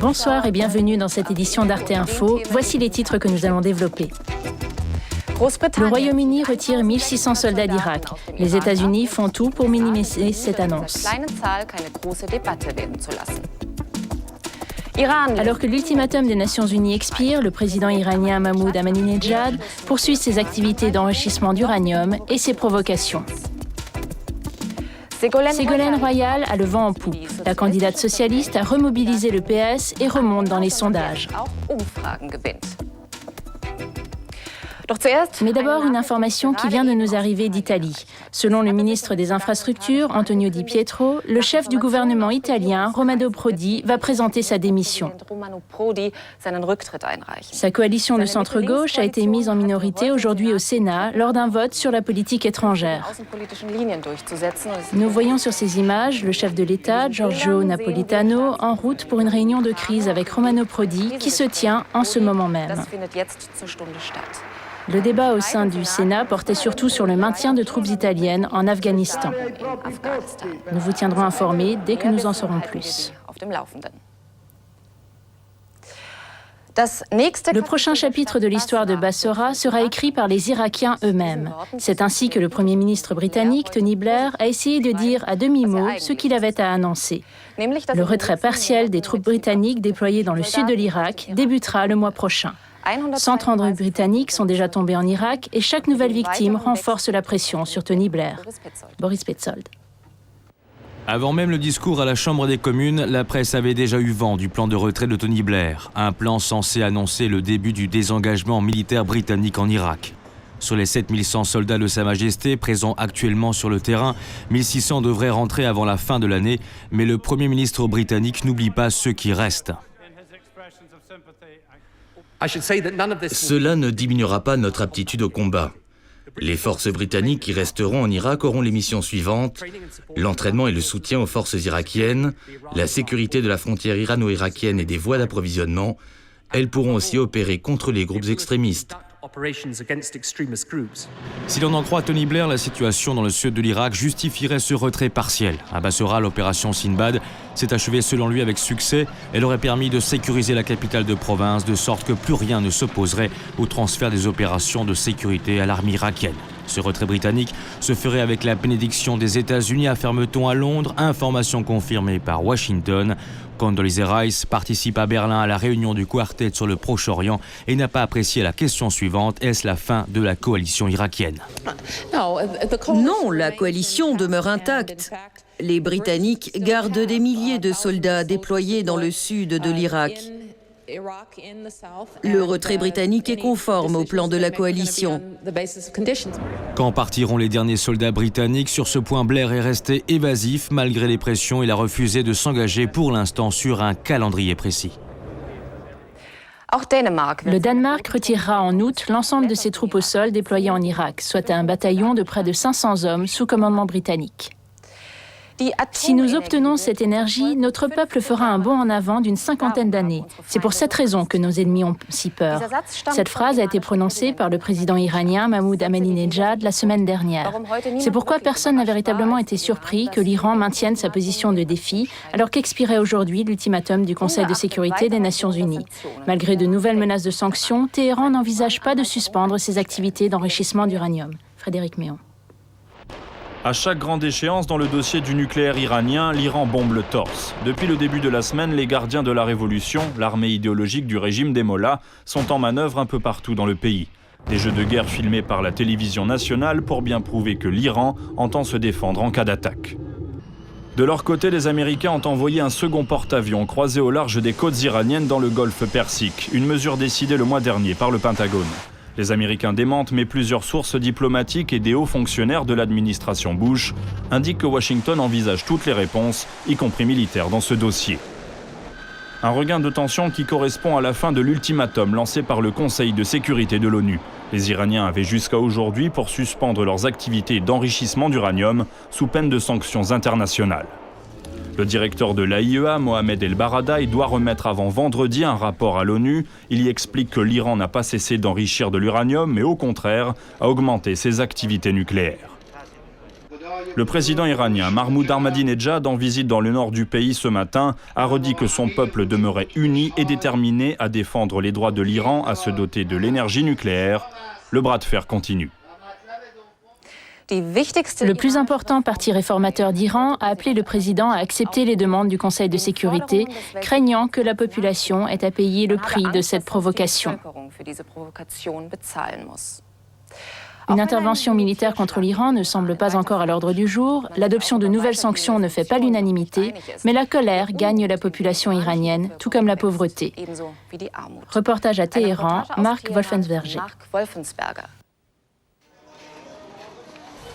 Bonsoir et bienvenue dans cette édition d'Arte Info. Voici les titres que nous allons développer. Le Royaume-Uni retire 1600 soldats d'Irak. Les États-Unis font tout pour minimiser cette annonce. Alors que l'ultimatum des Nations Unies expire, le président iranien Mahmoud Ahmadinejad poursuit ses activités d'enrichissement d'uranium et ses provocations. Ségolène Royal a le vent en poupe. La candidate socialiste a remobilisé le PS et remonte dans les sondages. Mais d'abord, une information qui vient de nous arriver d'Italie. Selon le ministre des Infrastructures, Antonio Di Pietro, le chef du gouvernement italien, Romano Prodi, va présenter sa démission. Sa coalition de centre-gauche a été mise en minorité aujourd'hui au Sénat lors d'un vote sur la politique étrangère. Nous voyons sur ces images le chef de l'État, Giorgio Napolitano, en route pour une réunion de crise avec Romano Prodi qui se tient en ce moment même. Le débat au sein du Sénat portait surtout sur le maintien de troupes italiennes en Afghanistan. Nous vous tiendrons informés dès que nous en saurons plus. Le prochain chapitre de l'histoire de Bassora sera écrit par les Irakiens eux-mêmes. C'est ainsi que le Premier ministre britannique, Tony Blair, a essayé de dire à demi-mot ce qu'il avait à annoncer. Le retrait partiel des troupes britanniques déployées dans le sud de l'Irak débutera le mois prochain. 130 Britanniques sont déjà tombés en Irak et chaque nouvelle victime renforce la pression sur Tony Blair. Boris Petzold. Avant même le discours à la Chambre des communes, la presse avait déjà eu vent du plan de retrait de Tony Blair, un plan censé annoncer le début du désengagement militaire britannique en Irak. Sur les 7100 soldats de Sa Majesté présents actuellement sur le terrain, 1600 devraient rentrer avant la fin de l'année, mais le Premier ministre britannique n'oublie pas ceux qui restent. Cela ne diminuera pas notre aptitude au combat. Les forces britanniques qui resteront en Irak auront les missions suivantes: l'entraînement et le soutien aux forces irakiennes, la sécurité de la frontière irano-irakienne et des voies d'approvisionnement. Elles pourront aussi opérer contre les groupes extrémistes. Si l'on en croit Tony Blair, la situation dans le sud de l'Irak justifierait ce retrait partiel. À Bassora, l'opération Sinbad s'est achevée selon lui avec succès. Elle aurait permis de sécuriser la capitale de province de sorte que plus rien ne s'opposerait au transfert des opérations de sécurité à l'armée irakienne. Ce retrait britannique se ferait avec la bénédiction des États-Unis, affirme-t-on à Londres, information confirmée par Washington. Condoleezza Rice participe à Berlin à la réunion du quartet sur le Proche-Orient et n'a pas apprécié la question suivante: est-ce la fin de la coalition irakienne? Non, la coalition demeure intacte. Les Britanniques gardent des milliers de soldats déployés dans le sud de l'Irak. Le retrait britannique est conforme au plan de la coalition. Quand partiront les derniers soldats britanniques? Sur ce point, Blair est resté évasif. Malgré les pressions, il a refusé de s'engager pour l'instant sur un calendrier précis. Le Danemark retirera en août l'ensemble de ses troupes au sol déployées en Irak, soit un bataillon de près de 500 hommes sous commandement britannique. Si nous obtenons cette énergie, notre peuple fera un bond en avant d'une 50aine d'années. C'est pour cette raison que nos ennemis ont si peur. Cette phrase a été prononcée par le président iranien Mahmoud Ahmadinejad la semaine dernière. C'est pourquoi personne n'a véritablement été surpris que l'Iran maintienne sa position de défi, alors qu'expirait aujourd'hui l'ultimatum du Conseil de sécurité des Nations Unies. Malgré de nouvelles menaces de sanctions, Téhéran n'envisage pas de suspendre ses activités d'enrichissement d'uranium. Frédéric Méon. À chaque grande échéance dans le dossier du nucléaire iranien, l'Iran bombe le torse. Depuis le début de la semaine, les gardiens de la révolution, l'armée idéologique du régime des mollahs, sont en manœuvre un peu partout dans le pays. Des jeux de guerre filmés par la télévision nationale pour bien prouver que l'Iran entend se défendre en cas d'attaque. De leur côté, les Américains ont envoyé un second porte-avions croisé au large des côtes iraniennes dans le golfe Persique, une mesure décidée le mois dernier par le Pentagone. Les Américains démentent, mais plusieurs sources diplomatiques et des hauts fonctionnaires de l'administration Bush indiquent que Washington envisage toutes les réponses, y compris militaires, dans ce dossier. Un regain de tension qui correspond à la fin de l'ultimatum lancé par le Conseil de sécurité de l'ONU. Les Iraniens avaient jusqu'à aujourd'hui pour suspendre leurs activités d'enrichissement d'uranium sous peine de sanctions internationales. Le directeur de l'AIEA, Mohamed El Baradei, doit remettre avant vendredi un rapport à l'ONU. Il y explique que l'Iran n'a pas cessé d'enrichir de l'uranium, mais au contraire, a augmenté ses activités nucléaires. Le président iranien Mahmoud Ahmadinejad, en visite dans le nord du pays ce matin, a redit que son peuple demeurait uni et déterminé à défendre les droits de l'Iran à se doter de l'énergie nucléaire. Le bras de fer continue. Le plus important parti réformateur d'Iran a appelé le président à accepter les demandes du Conseil de sécurité, craignant que la population ait à payer le prix de cette provocation. Une intervention militaire contre l'Iran ne semble pas encore à l'ordre du jour. L'adoption de nouvelles sanctions ne fait pas l'unanimité, mais la colère gagne la population iranienne, tout comme la pauvreté. Reportage à Téhéran, Marc Wolfensberger.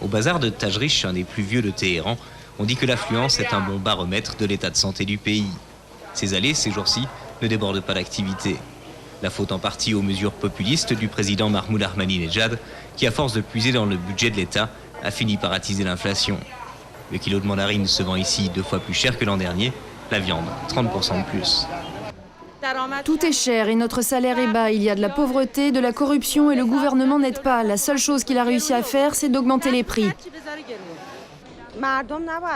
Au bazar de Tajrish, un des plus vieux de Téhéran, on dit que l'affluence est un bon baromètre de l'état de santé du pays. Ces allées, ces jours-ci, ne débordent pas d'activité. La faute en partie aux mesures populistes du président Mahmoud Ahmadinejad, qui, à force de puiser dans le budget de l'État, a fini par attiser l'inflation. Le kilo de mandarine se vend ici 2 fois plus cher que l'an dernier, la viande 30% de plus. Tout est cher et notre salaire est bas. Il y a de la pauvreté, de la corruption et le gouvernement n'aide pas. La seule chose qu'il a réussi à faire, c'est d'augmenter les prix.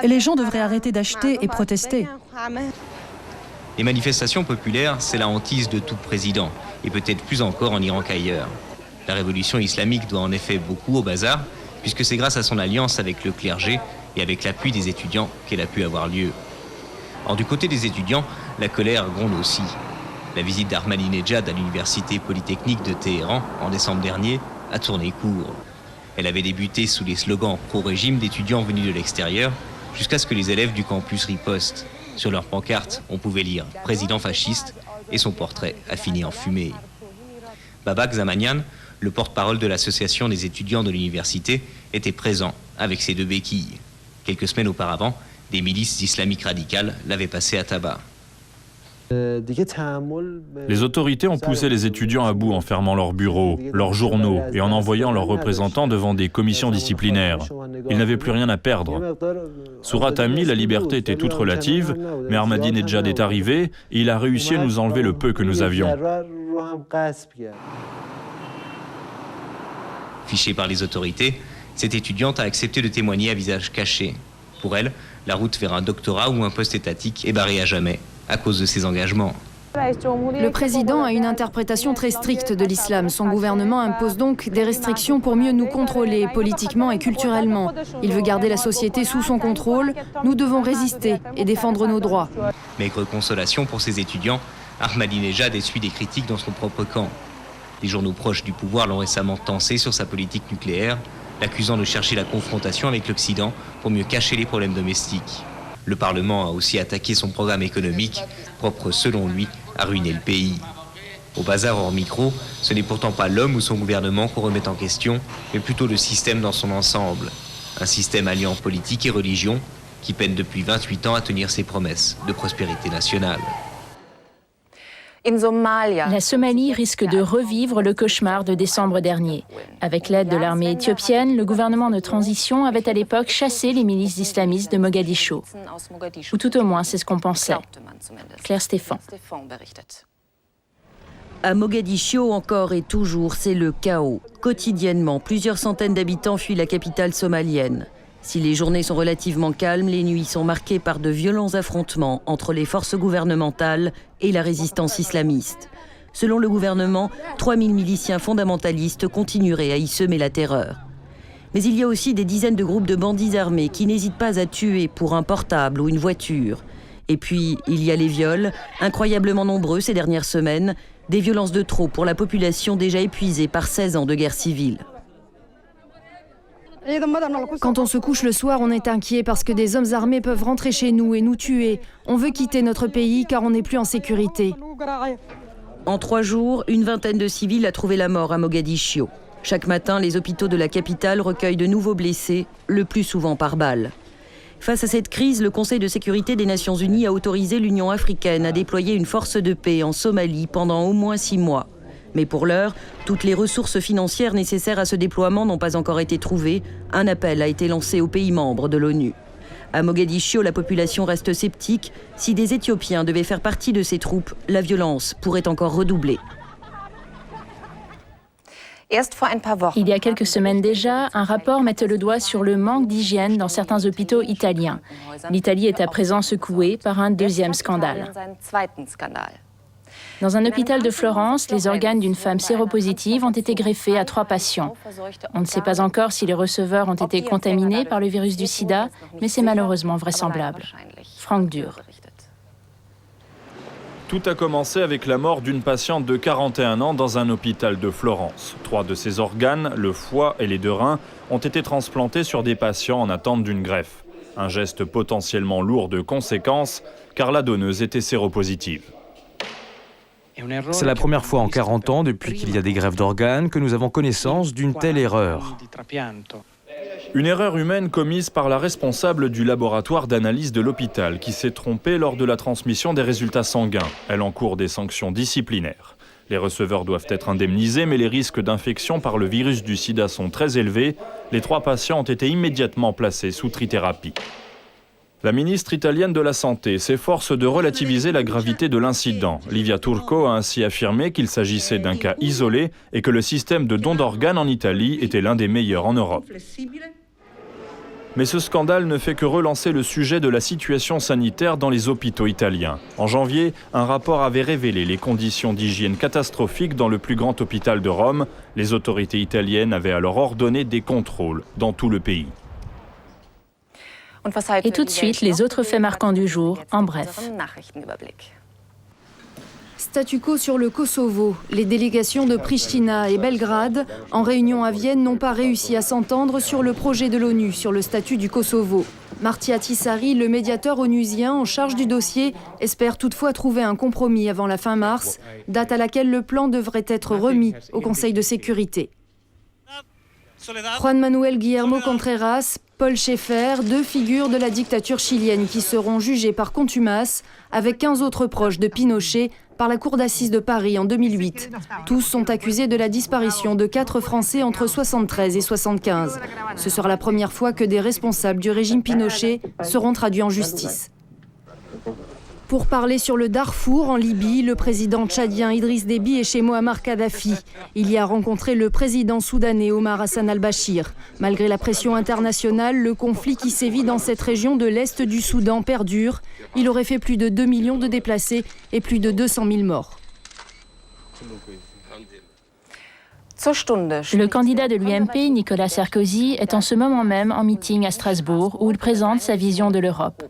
Les gens devraient arrêter d'acheter et protester. Les manifestations populaires, c'est la hantise de tout président, et peut-être plus encore en Iran qu'ailleurs. La révolution islamique doit en effet beaucoup au bazar, puisque c'est grâce à son alliance avec le clergé et avec l'appui des étudiants qu'elle a pu avoir lieu. Or, du côté des étudiants, la colère gronde aussi. La visite d'Ahmadinejad à l'université polytechnique de Téhéran en décembre dernier a tourné court. Elle avait débuté sous les slogans pro-régime d'étudiants venus de l'extérieur, jusqu'à ce que les élèves du campus ripostent. Sur leur pancarte, on pouvait lire « Président fasciste » et son portrait a fini en fumée. Babak Zamanian, le porte-parole de l'association des étudiants de l'université, était présent avec ses 2 béquilles. Quelques semaines auparavant, des milices islamiques radicales l'avaient passé à tabac. Les autorités ont poussé les étudiants à bout en fermant leurs bureaux, leurs journaux et en envoyant leurs représentants devant des commissions disciplinaires. Ils n'avaient plus rien à perdre. Surat Ami, la liberté était toute relative, mais Ahmadinejad est arrivé et il a réussi à nous enlever le peu que nous avions. Fichée par les autorités, cette étudiante a accepté de témoigner à visage caché. Pour elle, la route vers un doctorat ou un poste étatique est barrée à jamais à cause de ses engagements. Le président a une interprétation très stricte de l'islam. Son gouvernement impose donc des restrictions pour mieux nous contrôler politiquement et culturellement. Il veut garder la société sous son contrôle. Nous devons résister et défendre nos droits. Maigre consolation pour ses étudiants, Ahmadinejad essuie des critiques dans son propre camp. Les journaux proches du pouvoir l'ont récemment tensé sur sa politique nucléaire, l'accusant de chercher la confrontation avec l'Occident pour mieux cacher les problèmes domestiques. Le Parlement a aussi attaqué son programme économique, propre selon lui à ruiner le pays. Au bazar hors micro, ce n'est pourtant pas l'homme ou son gouvernement qu'on remet en question, mais plutôt le système dans son ensemble. Un système alliant politique et religion qui peine depuis 28 ans à tenir ses promesses de prospérité nationale. La Somalie risque de revivre le cauchemar de décembre dernier. Avec l'aide de l'armée éthiopienne, le gouvernement de transition avait à l'époque chassé les milices islamistes de Mogadiscio. Ou tout au moins, c'est ce qu'on pensait. Claire Stéphan. À Mogadiscio, encore et toujours, c'est le chaos. Quotidiennement, plusieurs centaines d'habitants fuient la capitale somalienne. Si les journées sont relativement calmes, les nuits sont marquées par de violents affrontements entre les forces gouvernementales et la résistance islamiste. Selon le gouvernement, 3000 miliciens fondamentalistes continueraient à y semer la terreur. Mais il y a aussi des dizaines de groupes de bandits armés qui n'hésitent pas à tuer pour un portable ou une voiture. Et puis, il y a les viols, incroyablement nombreux ces dernières semaines, des violences de trop pour la population déjà épuisée par 16 ans de guerre civile. Quand on se couche le soir, on est inquiet parce que des hommes armés peuvent rentrer chez nous et nous tuer. On veut quitter notre pays car on n'est plus en sécurité. En 3 jours, une vingtaine de civils a trouvé la mort à Mogadiscio. Chaque matin, les hôpitaux de la capitale recueillent de nouveaux blessés, le plus souvent par balle. Face à cette crise, le Conseil de sécurité des Nations Unies a autorisé l'Union africaine à déployer une force de paix en Somalie pendant au moins 6 mois. Mais pour l'heure, toutes les ressources financières nécessaires à ce déploiement n'ont pas encore été trouvées. Un appel a été lancé aux pays membres de l'ONU. À Mogadiscio, la population reste sceptique. Si des Éthiopiens devaient faire partie de ces troupes, la violence pourrait encore redoubler. Il y a quelques semaines déjà, un rapport mettait le doigt sur le manque d'hygiène dans certains hôpitaux italiens. L'Italie est à présent secouée par un deuxième scandale. Dans un hôpital de Florence, les organes d'une femme séropositive ont été greffés à 3 patients. On ne sait pas encore si les receveurs ont été contaminés par le virus du sida, mais c'est malheureusement vraisemblable. Franck Dur. Tout a commencé avec la mort d'une patiente de 41 ans dans un hôpital de Florence. 3 de ses organes, le foie et les 2 reins, ont été transplantés sur des patients en attente d'une greffe. Un geste potentiellement lourd de conséquences, car la donneuse était séropositive. C'est la première fois en 40 ans, depuis qu'il y a des greffes d'organes, que nous avons connaissance d'une telle erreur. Une erreur humaine commise par la responsable du laboratoire d'analyse de l'hôpital qui s'est trompée lors de la transmission des résultats sanguins. Elle encourt des sanctions disciplinaires. Les receveurs doivent être indemnisés, mais les risques d'infection par le virus du sida sont très élevés. Les 3 patients ont été immédiatement placés sous trithérapie. La ministre italienne de la Santé s'efforce de relativiser la gravité de l'incident. Livia Turco a ainsi affirmé qu'il s'agissait d'un cas isolé et que le système de don d'organes en Italie était l'un des meilleurs en Europe. Mais ce scandale ne fait que relancer le sujet de la situation sanitaire dans les hôpitaux italiens. En janvier, un rapport avait révélé les conditions d'hygiène catastrophiques dans le plus grand hôpital de Rome. Les autorités italiennes avaient alors ordonné des contrôles dans tout le pays. Et tout de suite, les autres faits marquants du jour, en bref. Statu quo sur le Kosovo. Les délégations de Pristina et Belgrade, en réunion à Vienne, n'ont pas réussi à s'entendre sur le projet de l'ONU sur le statut du Kosovo. Martti Ahtisaari, le médiateur onusien en charge du dossier, espère toutefois trouver un compromis avant la fin mars, date à laquelle le plan devrait être remis au Conseil de sécurité. Juan Manuel Guillermo Contreras, Paul Schaeffer, 2 figures de la dictature chilienne qui seront jugées par contumace, avec 15 autres proches de Pinochet, par la cour d'assises de Paris en 2008. Tous sont accusés de la disparition de 4 Français entre 73 et 75. Ce sera la première fois que des responsables du régime Pinochet seront traduits en justice. Pour parler sur le Darfour, en Libye, le président tchadien Idriss Déby est chez Mouammar Kadhafi. Il y a rencontré le président soudanais Omar Hassan al-Bashir. Malgré la pression internationale, le conflit qui sévit dans cette région de l'Est du Soudan perdure. Il aurait fait plus de 2 millions de déplacés et plus de 200 000 morts. Le candidat de l'UMP, Nicolas Sarkozy, est en ce moment même en meeting à Strasbourg où il présente sa vision de l'Europe.